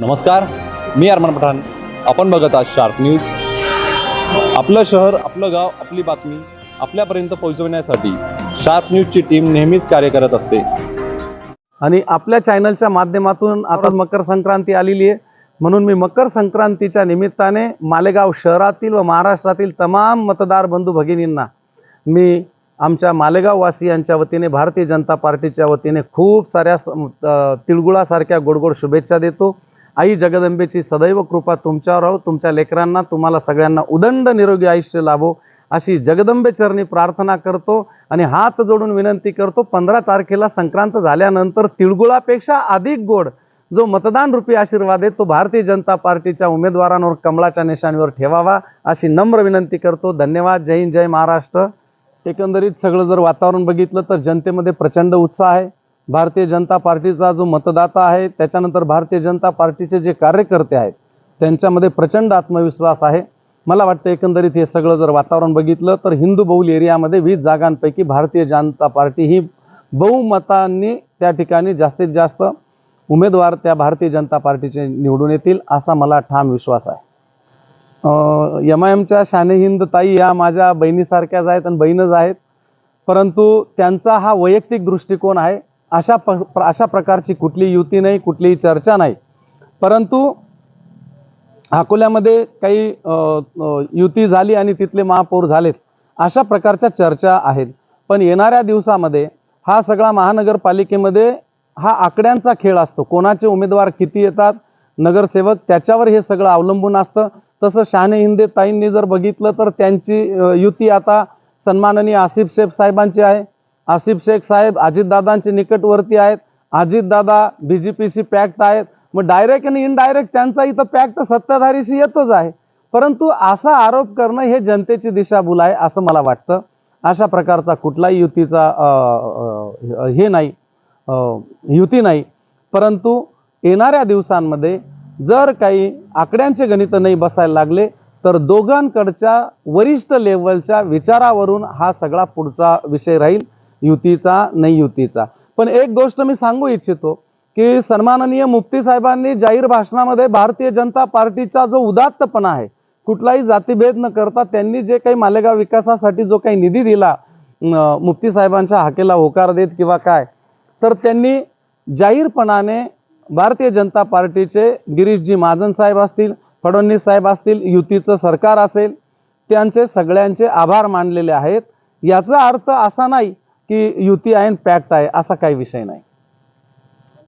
नमस्कार, मी अरमान पठाण. आपण बघत आहात शार्प न्यूज. आपलं शहर, आपलं गाव, आपली बातमी आपल्यापर्यंत पोहोचवण्यासाठी शार्प न्यूजची टीम नेहमीच कार्य करत असते. आणि आपल्या चॅनलच्या माध्यमातून आता मकर संक्रांती आलेली आहे, म्हणून मी मकर संक्रांतीच्या निमित्ताने मालेगाव शहरातील व महाराष्ट्रातील तमाम मतदार बंधू भगिनींना मी आमच्या मालेगाव वासियांच्या वतीने, भारतीय जनता पार्टीच्या वतीने खूप साऱ्या तिळगुळासारख्या गोडगोड शुभेच्छा देतो. आई जगदंबेची सदैव कृपा तुमच्यावर राहो, तुमच्या लेकरांना, तुम्हाला सगळ्यांना उदंड निरोगी आयुष्य लाभो अशी जगदंबे चरणी प्रार्थना करतो. आणि हात जोडून विनंती करतो, 15 तारखेला संक्रांत झाल्यानंतर तिळगुळापेक्षा अधिक गोड जो मतदान रूपी आशीर्वाद आहे तो भारतीय जनता पार्टीच्या उमेदवारांवर, कमळाच्या निशाणीवर ठेवावा अशी नम्र विनंती करतो. धन्यवाद. जय हिंद, जय महाराष्ट्र. एकंदरीत सगळं जर वातावरण बघितलं तर जनतेमध्ये प्रचंड उत्साह आहे. भारतीय जनता पार्टीचा जो मतदाता आहे, त्याच्यानंतर भारतीय जनता पार्टीचे जे कार्यकर्ते आहेत त्यांच्यामध्ये प्रचंड आत्मविश्वास आहे. मला वाटतं एकंदरीत हे सगळं जर वातावरण बघितलं तर हिंदू बहुल एरियामध्ये 20 जागांपैकी भारतीय जनता पार्टी ही बहुमतांनी त्या ठिकाणी जास्तीत जास्त उमेदवार त्या भारतीय जनता पार्टीचे निवडून येतील असा मला ठाम विश्वास आहे. MIMच्या शाने हिंद ताई या माझ्या बहिणीसारख्याच आहेत आणि बहीणच आहेत, परंतु त्यांचा हा वैयक्तिक दृष्टिकोन आहे. अशा प्रकारची कुठली युती नाही, कुठलीही चर्चा नाही. परंतु अकोल्यामध्ये काही युती झाली आणि तिथले महापौर झालेत, अशा प्रकारच्या चर्चा आहेत. पण येणाऱ्या दिवसामध्ये हा सगळा महानगरपालिकेमध्ये हा आकड्यांचा खेळ असतो. कोणाचे उमेदवार किती येतात, नगरसेवक, त्याच्यावर हे सगळं अवलंबून असतं. तसं शाने हिंदे ताईंनी जर बघितलं तर त्यांची युती आता सन्माननीय आसिफ शेख साहेबांची आहे. आसिफ शेख साहेब अजितदादांचे निकटवर्ती आहेत. अजितदादा BJPशी पॅक्ट आहेत. मग डायरेक्ट आणि इनडायरेक्ट त्यांचा इथं पॅक्ट सत्ताधारीशी येतोच आहे. परंतु असा आरोप करणं हे जनतेची दिशाभूल आहे असं मला वाटतं. अशा प्रकारचा कुठलाही युतीचा हे नाही, युती नाही. परंतु येणाऱ्या दिवसांमध्ये जर काही आकड्यांचे गणित नाही बसायला लागले तर दोघांकडच्या वरिष्ठ लेवलच्या विचारावरून हा सगळा पुढचा विषय राहील, युतीचा नाही युतीचा. पण एक गोष्ट मी सांगू इच्छितो की सन्माननीय मुफ्ती साहेबांनी जाहीर भाषणामध्ये भारतीय जनता पार्टीचा जो उदात्तपणा आहे, कुठलाही जातीभेद न करता त्यांनी जे काही मालेगाव विकासासाठी जो काही निधी दिला, मुफ्ती साहेबांच्या हाकेला होकार देत किंवा काय, तर त्यांनी जाहीरपणाने भारतीय जनता पार्टीचे गिरीशजी महाजन साहेब असतील, फडणवीस साहेब असतील, युतीचं सरकार असेल, त्यांचे सगळ्यांचे आभार मानलेले आहेत. याचा अर्थ असा नाही की युती आहे पॅक्ट आहे, असा काही विषय नाही.